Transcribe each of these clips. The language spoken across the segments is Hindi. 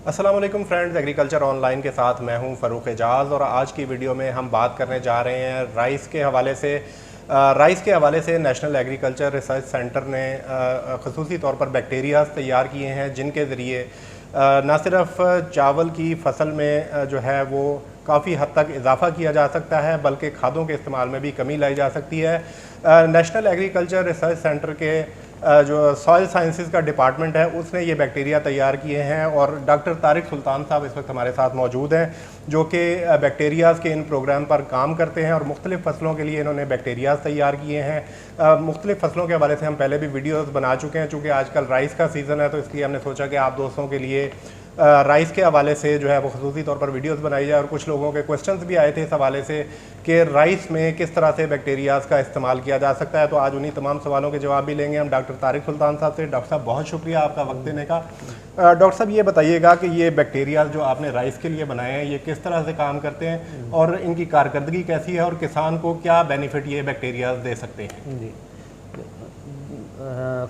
अस्सलाम वालेकुम फ्रेंड्स, एग्रीकल्चर ऑनलाइन के साथ मैं हूं फ़रूक एजाज़ और आज की वीडियो में हम बात करने जा रहे हैं राइस के हवाले से नेशनल एग्रीकल्चर रिसर्च सेंटर ने ख़ुसूसी तौर पर बैक्टीरियाज़ तैयार किए हैं जिनके ज़रिए न सिर्फ चावल की फसल में जो है वो काफ़ी हद तक इजाफा किया जा सकता है बल्कि खादों के इस्तेमाल में भी कमी लाई जा सकती है। नेशनल एग्रीकल्चर रिसर्च सेंटर के जो सॉइल साइंसेस का डिपार्टमेंट है उसने ये बैक्टीरिया तैयार किए हैं और डॉक्टर तारिक सुल्तान साहब इस वक्त हमारे साथ मौजूद हैं जो कि बैक्टीरियाज़ के इन प्रोग्राम पर काम करते हैं और मुख्तलिफ़ फसलों के लिए इन्होंने बैक्टीरियाज़ तैयार किए हैं। मुख्तलिफ़ फसलों के हवाले से हम पहले भी वीडियोज़ बना चुके हैं, चूँकि आजकल राइस का सीज़न है तो इसलिए हमने सोचा कि आप दोस्तों के लिए राइस के हवाले से जो है वो ख़ुसूसी तौर पर वीडियोस बनाई जाए। और कुछ लोगों के क्वेश्चंस भी आए थे इस हवाले से कि राइस में किस तरह से बैक्टीरियाज़ का इस्तेमाल किया जा सकता है, तो आज उन्हीं तमाम सवालों के जवाब भी लेंगे हम डॉक्टर तारिक सुल्तान साहब से। डॉक्टर साहब बहुत शुक्रिया आपका वक्त देने का। डॉक्टर साहब ये बताइएगा कि ये बैक्टीरियाज़ जो आपने राइस के लिए बनाए हैं ये किस तरह से काम करते हैं और इनकी कारकर्दगी कैसी है और किसान को क्या बेनिफिट ये बैक्टीरियाज़ दे सकते हैं? जी,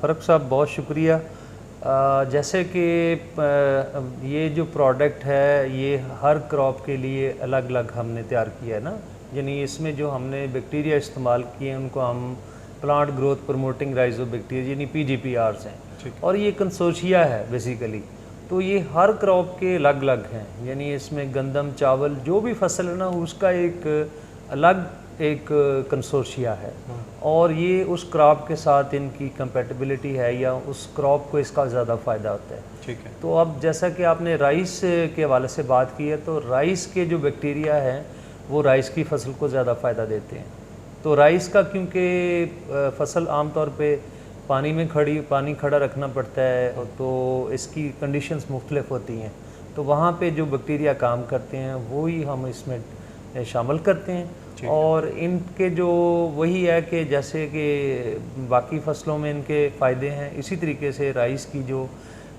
फ़रूक साहब बहुत शुक्रिया। जैसे कि ये जो प्रोडक्ट है ये हर क्रॉप के लिए अलग अलग हमने तैयार किया है ना, यानी इसमें जो हमने बैक्टीरिया इस्तेमाल किए हैं उनको हम प्लांट ग्रोथ प्रमोटिंग राइजोबैक्टीरिया यानी PGPRs हैं और ये कंसोर्शिया है बेसिकली। तो ये हर क्रॉप के अलग अलग हैं, यानी इसमें गंदम चावल जो भी फसल है ना उसका एक कंसोर्शिया है और ये उस क्रॉप के साथ इनकी कंपेटिबिलिटी है या उस क्रॉप को इसका ज़्यादा फ़ायदा होता है। ठीक है। तो अब जैसा कि आपने राइस के हवाले से बात की है, तो राइस के जो बैक्टीरिया हैं वो राइस की फसल को ज़्यादा फ़ायदा देते हैं। तो राइस का क्योंकि फसल आमतौर पे पानी खड़ा रखना पड़ता है तो इसकी कंडीशंस मुख्तलिफ होती हैं, तो वहाँ पे जो बैक्टीरिया काम करते हैं वही हम इसमें शामिल करते हैं। और इनके जो वही है कि जैसे कि बाकी फसलों में इनके फ़ायदे हैं, इसी तरीके से राइस की जो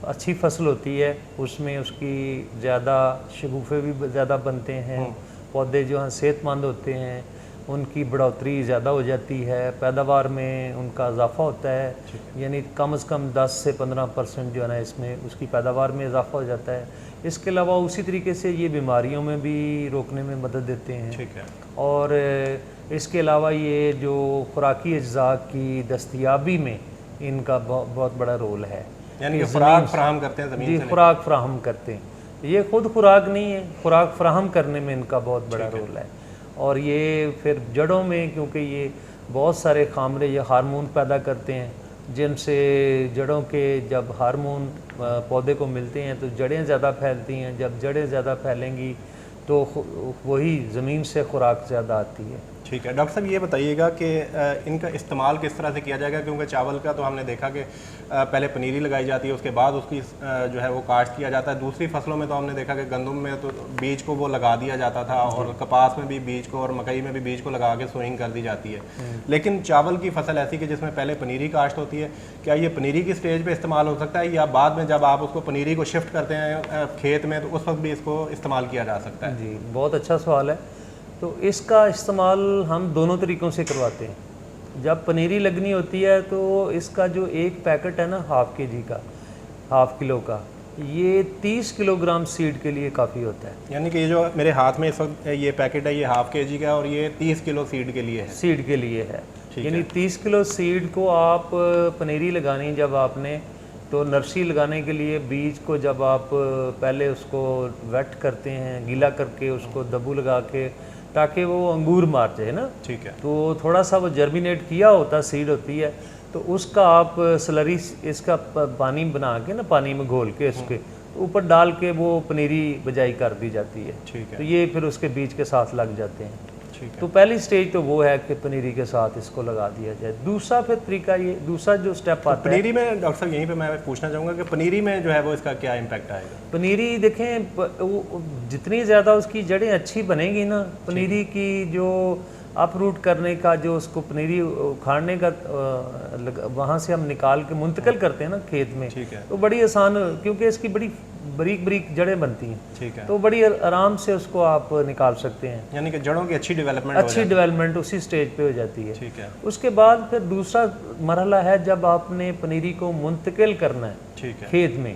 अच्छी फसल होती है उसमें उसकी ज़्यादा शगुफ़े भी ज़्यादा बनते हैं, पौधे जो हैं सेहतमंद होते हैं, उनकी बढ़ोतरी ज़्यादा हो जाती है, पैदावार में उनका इजाफा होता है, यानी कम से कम 10 से 15% जो है ना इसमें उसकी पैदावार में इजाफा हो जाता है। इसके अलावा उसी तरीके से ये बीमारियों में भी रोकने में मदद देते हैं। ठीक है। और इसके अलावा ये जो खुराकी अज्जा की दस्तयाबी में इनका बहुत बड़ा रोल है, यानी कि खुराक फराहम करते हैं ज़मीन से। खुराक फराहम करते हैं, ये खुद खुराक नहीं है, खुराक फराहम करने में इनका बहुत बड़ा रोल है। और ये फिर जड़ों में, क्योंकि ये बहुत सारे खामरे या हार्मोन पैदा करते हैं जिनसे जड़ों के जब हार्मोन पौधे को मिलते हैं तो जड़ें ज़्यादा फैलती हैं, जब जड़ें ज़्यादा फैलेंगी तो वही ज़मीन से खुराक ज़्यादा आती है। ठीक है। डॉक्टर साहब ये बताइएगा कि इनका इस्तेमाल किस तरह से किया जाएगा, क्योंकि चावल का तो हमने देखा कि पहले पनीरी लगाई जाती है, उसके बाद उसकी जो है वो काश्त किया जाता है। दूसरी फसलों में तो हमने देखा कि गंदम में तो बीज को वो लगा दिया जाता था और कपास में भी बीज को और मकई में भी बीज को लगा के सोइंग कर दी जाती है। लेकिन चावल की फसल ऐसी कि जिसमें पहले पनीरी काश्त होती है, क्या ये पनीरी की स्टेज पर इस्तेमाल हो सकता है या बाद में जब आप उसको पनीरी को शिफ्ट करते हैं खेत में तो उस वक्त भी इसको इस्तेमाल किया जा सकता है? जी, बहुत अच्छा सवाल है। तो इसका इस्तेमाल हम दोनों तरीक़ों से करवाते हैं। जब पनीरी लगनी होती है तो इसका जो एक पैकेट है ना हाफ़ KG का, हाफ़ किलो का, ये 30 किलोग्राम सीड के लिए काफ़ी होता है। यानी कि ये जो मेरे हाथ में इस वक्त ये पैकेट है ये हाफ़ KG का और ये 30 किलो सीड के लिए है। सीड के लिए है, यानी 30 किलो सीड को आप पनीरी लगानी जब आपने, तो नर्सरी लगाने के लिए बीज को जब आप पहले उसको वेट करते हैं, गीला करके उसको दब्बू लगा के ताकि वो अंगूर मार जाए ना। ठीक है। तो थोड़ा सा वो जर्मिनेट किया होता सीड होती है, तो उसका आप स्लरी इसका पानी बना के ना, पानी में घोल के उसके ऊपर डाल के वो पनीरी बिजाई कर दी जाती है। ठीक है। तो ये फिर उसके बीज के साथ लग जाते हैं। ठीक है। तो पहली स्टेज तो वो है कि पनीरी के साथ इसको लगा दिया जाए। दूसरा फिर तरीका ये, दूसरा जो स्टेप आता है पनीरी में डॉक्टर साहब यहीं पे मैं पूछना चाहूँगा कि पनीरी में जो है वो इसका क्या इम्पैक्ट आएगा? पनीरी देखें जितनी ज़्यादा उसकी जड़ें अच्छी बनेंगी ना, पनीरी की जो अपरूट करने का जो उसको पनीरी उखाड़ने का वहाँ से हम निकाल के मुंतकिल करते हैं ना खेत में, ठीक है। तो बड़ी आसान, क्योंकि इसकी बड़ी बारीक बारीक जड़ें बनती हैं। ठीक है। तो बड़ी आराम से उसको आप निकाल सकते हैं, यानी कि जड़ों की अच्छी डेवलपमेंट उसी स्टेज पे हो जाती है। ठीक है। उसके बाद फिर दूसरा मरहला है जब आपने पनीरी को मुंतकिल करना है ठीक है। खेत में,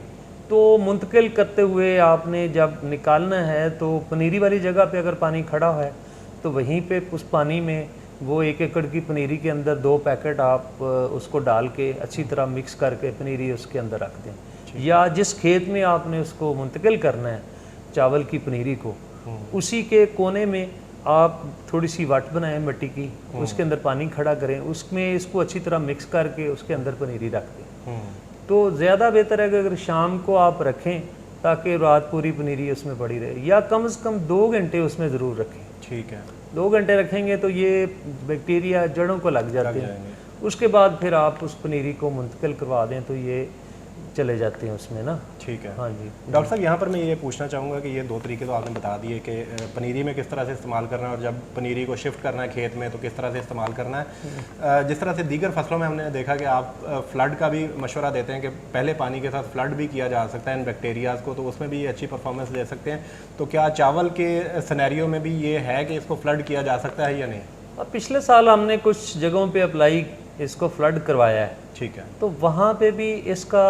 तो मुंतकिल करते हुए आपने जब निकालना है तो पनीरी वाली जगह पे अगर पानी खड़ा है तो वहीं पे उस पानी में वो 1 एकड़ की पनीरी के अंदर 2 पैकेट आप उसको डाल के अच्छी तरह मिक्स करके पनीरी उसके अंदर रख दें। या जिस खेत में आपने उसको मुंतकिल करना है चावल की पनीरी को, उसी के कोने में आप थोड़ी सी वाट बनाएं मिट्टी की, उसके अंदर पानी खड़ा करें, उसमें इसको अच्छी तरह मिक्स करके उसके अंदर पनीरी रख दें। तो ज़्यादा बेहतर है कि अगर शाम को आप रखें ताकि रात पूरी पनीरी उसमें पड़ी रहे, या कम से कम 2 घंटे उसमें ज़रूर रखें। ठीक है, 2 घंटे रखेंगे तो ये बैक्टीरिया जड़ों को लग जाते हैं। उसके बाद फिर आप उस पनीरी को मुंतकिल करवा दें तो ये चले जाते हैं उसमें ना। ठीक है। हाँ जी डॉक्टर साहब, यहाँ पर मैं ये पूछना चाहूँगा कि ये 2 तरीके तो आपने बता दिए कि पनीरी में किस तरह से इस्तेमाल करना है, और जब पनीरी को शिफ्ट करना है खेत में तो किस तरह से इस्तेमाल करना है। जिस तरह से दीगर फसलों में हमने देखा कि आप फ्लड का भी मशवरा देते हैं कि पहले पानी के साथ फ्लड भी किया जा सकता है इन बैक्टीरियाज़ को, तो उसमें भी ये अच्छी परफॉर्मेंस दे सकते हैं। तो क्या चावल के सिनेरियो में भी ये है कि इसको फ्लड किया जा सकता है या नहीं? अब पिछले साल हमने कुछ जगहों पे अप्लाई इसको फ्लड करवाया है। ठीक है। तो वहाँ पे भी इसका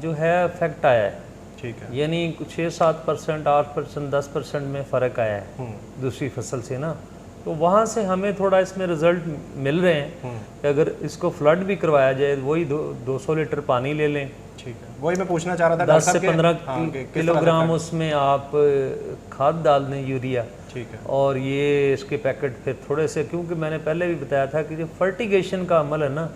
जो है इफेक्ट आया है। ठीक है। यानी 6-7%, 8%, 10% में फ़र्क आया है दूसरी फसल से ना। तो वहाँ से हमें थोड़ा इसमें रिजल्ट मिल रहे हैं कि अगर इसको फ्लड भी करवाया जाए, वही 200 लीटर पानी ले लें। ठीक है, वही मैं पूछना चाह रहा था। 10 से 15 किलोग्राम उसमें आप खाद डाल दें, यूरिया। ठीक है। और ये इसके पैकेट फिर थोड़े से, क्योंकि मैंने पहले भी बताया था कि जो फर्टिगेशन का अमल है ना,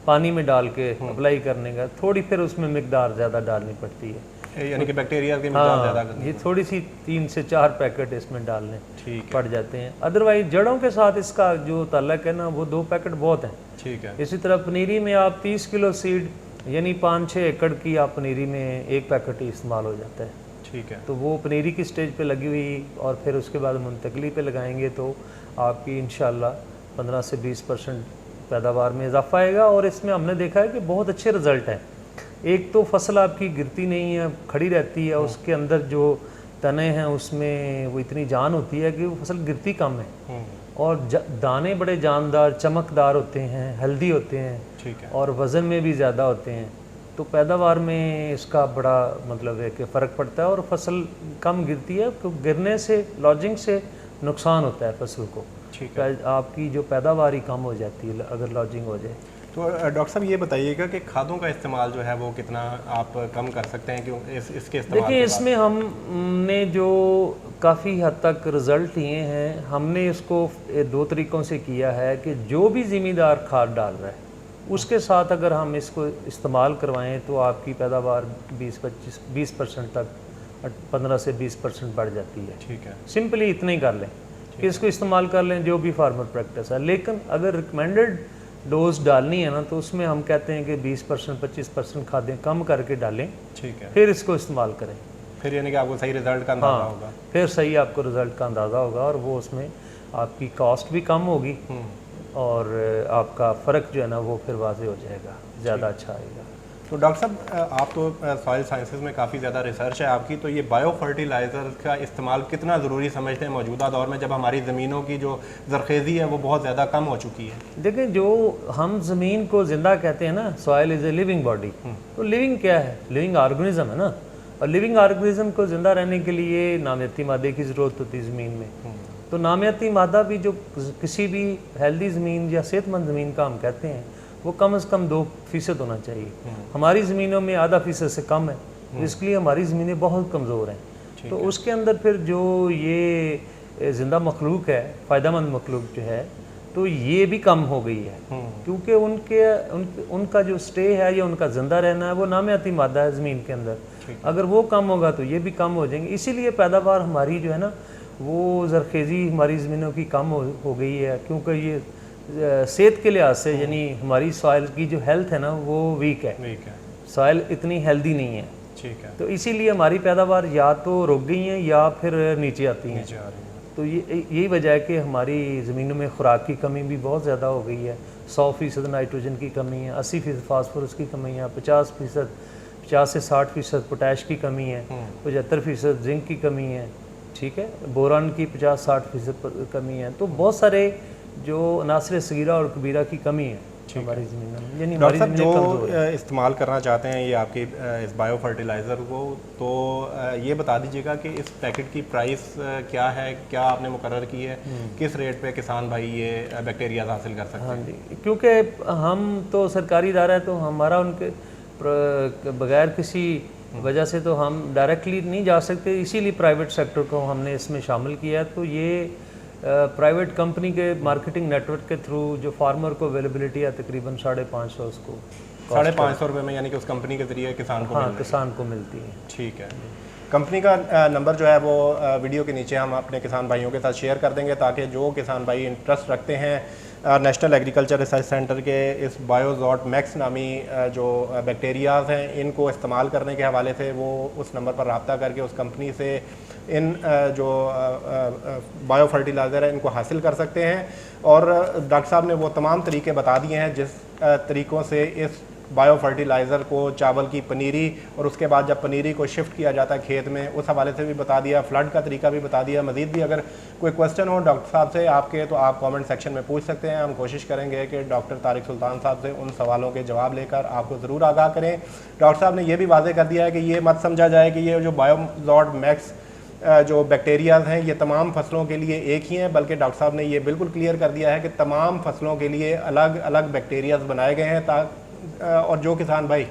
पानी में डाल के अप्लाई करने का, थोड़ी फिर उसमें मिकदार ज़्यादा डालनी पड़ती है, यानी कि बैक्टीरिया की मिकदार ज़्यादा करनी। ये थोड़ी सी 3 से 4 पैकेट इसमें डालने ठीक पड़ जाते हैं। अदरवाइज जड़ों के साथ इसका जो ताल्लुक है ना, वो 2 पैकेट बहुत हैं। ठीक है। इसी तरह पनीरी में आप 30 किलो सीड यानी 5-6 एकड़ की आप पनीरी में 1 पैकेट ही इस्तेमाल हो जाता है। ठीक है। तो वो पनीरी की स्टेज पे लगी हुई, और फिर उसके बाद मुंतकली पे लगाएंगे तो आपकी इंशाल्लाह 15 से 20% पैदावार में इजाफा आएगा। और इसमें हमने देखा है कि बहुत अच्छे रिजल्ट हैं। एक तो फसल आपकी गिरती नहीं है, खड़ी रहती है, उसके अंदर जो तने हैं उसमें वो इतनी जान होती है कि वो फसल गिरती कम है, और दाने बड़े जानदार चमकदार होते हैं, हेल्दी होते हैं। ठीक है। और वज़न में भी ज़्यादा होते हैं। तो पैदावार में इसका बड़ा मतलब है कि फ़र्क पड़ता है, और फसल कम गिरती है, तो गिरने से, लॉजिंग से नुकसान होता है फसल को। ठीक है। आपकी जो पैदावार ही कम हो जाती है अगर लॉजिंग हो जाए। तो डॉक्टर साहब ये बताइएगा कि खादों का इस्तेमाल जो है वो कितना आप कम कर सकते हैं, क्यों इसके इस्तेमाल? देखिए, इसमें हमने जो काफ़ी हद तक रिज़ल्ट लिए हैं, हमने इसको 2 तरीक़ों से किया है कि जो भी ज़मींदार खाद डाल रहा है उसके साथ अगर हम इसको इस्तेमाल करवाएं तो आपकी पैदावार 20% तक, 15 से 20% बढ़ जाती है। ठीक है। सिंपली इतना ही कर लें कि इसको इस्तेमाल कर लें जो भी फार्मर प्रैक्टिस है। लेकिन अगर रिकमेंडेड डोज डालनी है ना, तो उसमें हम कहते हैं कि 20% 25% खादें कम करके डालें। ठीक है। फिर इसको इस्तेमाल करें, फिर यानी कि आपको सही रिजल्ट का अंदाजा होगा। फिर सही आपको रिजल्ट का अंदाज़ा होगा, और वो उसमें आपकी कॉस्ट भी कम होगी, और आपका फ़र्क जो है ना वो फिर वाज़े हो जाएगा, ज़्यादा अच्छा आएगा। तो डॉक्टर साहब, आप तो सॉइल साइंसेज में काफ़ी ज़्यादा रिसर्च है आपकी, तो ये बायो फर्टिलाइज़र का इस्तेमाल कितना ज़रूरी समझते हैं मौजूदा दौर में, जब हमारी ज़मीनों की जो ज़रखेज़ी है वो बहुत ज़्यादा कम हो चुकी है? देखिए, जो हम ज़मीन को ज़िंदा कहते हैं ना, soil is a living body. तो लिविंग क्या है? लिविंग ऑर्गेनिज्म है ना, और लिविंग ऑर्गेनिज्म को ज़िंदा रहने के लिए नामियाती मादे की ज़रूरत होती है ज़मीन में। तो नामियाती मादा भी जो किसी भी हेल्दी ज़मीन या सेहतमंद ज़मीन का हम कहते हैं, वो कम से कम 2% होना चाहिए। हमारी ज़मीनों में आधा फीसद से कम है, इसके लिए हमारी ज़मीनें बहुत कमज़ोर हैं। तो उसके अंदर फिर जो ये ज़िंदा मखलूक है, फ़ायदेमंद मखलूक जो है, तो ये भी कम हो गई है, क्योंकि उनका जो स्टे है या उनका ज़िंदा रहना है वो नामियाती मादा है ज़मीन के अंदर। अगर वो कम होगा तो ये भी कम हो जाएंगे। इसीलिए पैदावार हमारी जो है ना, वो ज़रखेज़ी हमारी ज़मीनों की कम हो गई है, क्योंकि ये सेहत के लिहाज से, यानी हमारी सॉइल की जो हेल्थ है ना वो वीक है, सॉइल इतनी हेल्दी नहीं है। ठीक है। तो इसीलिए हमारी पैदावार या तो रुक गई हैं या फिर नीचे आती हैं। तो यही वजह है कि हमारी ज़मीनों में खुराक की कमी भी बहुत ज़्यादा हो गई है। 100% नाइट्रोजन की कमी है, 80% फास्फोरस की कमी है, 50 से 60% पोटैश की कमी है, 75% जिंक की कमी है, ठीक है, बोरान की 50-60% कमी है। तो बहुत सारे जो अनासर सगीरा और कबीरा की कमी है, हमारी ज़मीनों में, यानी डॉक्टर हमारी साहब ज़मीनें जो कमज़ोर हैं। इस्तेमाल करना चाहते हैं ये आपकी इस बायो फर्टिलाइज़र को, तो ये बता दीजिएगा कि इस पैकेट की प्राइस क्या है, क्या आपने मुकर्रर की है, किस रेट पे किसान भाई ये बैक्टीरिया हासिल कर सकते हाँ हैं? जी, क्योंकि हम तो सरकारी इदारा है, तो हमारा उनके बगैर किसी वजह से तो हम डायरेक्टली नहीं जा सकते, इसीलिए प्राइवेट सेक्टर को हमने इसमें शामिल किया है। तो ये प्राइवेट कंपनी के मार्केटिंग नेटवर्क के थ्रू जो फार्मर को अवेलेबिलिटी है तकरीबन 550 उसको 550 रुपये में, यानी कि उस कंपनी के ज़रिए किसान को हाँ मिल रही है। किसान को मिलती है। ठीक है। कंपनी का नंबर जो है वो वीडियो के नीचे हम अपने किसान भाइयों के साथ शेयर कर देंगे, ताकि जो किसान भाई इंटरेस्ट रखते हैं नेशनल एग्रीकल्चर रिसर्च सेंटर के इस बायोजॉट मैक्स नामी जो बैक्टीरियाज हैं इनको इस्तेमाल करने के हवाले से वो उस नंबर पर रब्ता करके उस कंपनी से इन जो बायो फर्टिलाइज़र है इनको हासिल कर सकते हैं। और डॉक्टर साहब ने वो तमाम तरीके बता दिए हैं जिस तरीक़ों से इस बायो फर्टिलाइज़र को चावल की पनीरी और उसके बाद जब पनीरी को शिफ्ट किया जाता है खेत में, उस हवाले से भी बता दिया, फ्लड का तरीका भी बता दिया। मज़ीद भी अगर कोई क्वेश्चन हो डॉक्टर साहब से आपके, तो आप कमेंट सेक्शन में पूछ सकते हैं। हम कोशिश करेंगे कि डॉक्टर तारिक सुल्तान साहब से उन सवालों के जवाब लेकर आपको ज़रूर आगाह करें। डॉक्टर साहब ने यह भी वाज़ेह कर दिया है कि ये मत समझा जाए कि ये जो बायोजॉट मैक्स जो बैक्टीरियाज हैं ये तमाम फसलों के लिए एक ही हैं, बल्कि डॉक्टर साहब ने ये बिल्कुल क्लियर कर दिया है कि तमाम फसलों के लिए अलग अलग बैक्टीरियाज बनाए गए हैं। और जो किसान भाई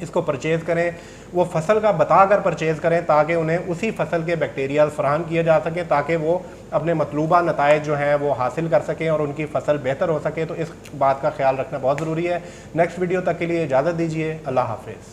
इसको परचेज़ करें वो फसल का बताकर परचेज़ करें, ताकि उन्हें उसी फसल के बैक्टीरिया फराहम किए जा सकें, ताकि वो अपने मतलूबा नताइज जो हैं वो हासिल कर सकें और उनकी फसल बेहतर हो सके। तो इस बात का ख्याल रखना बहुत ज़रूरी है। नेक्स्ट वीडियो तक के लिए इजाज़त दीजिए। अल्लाह हाफ़िज़।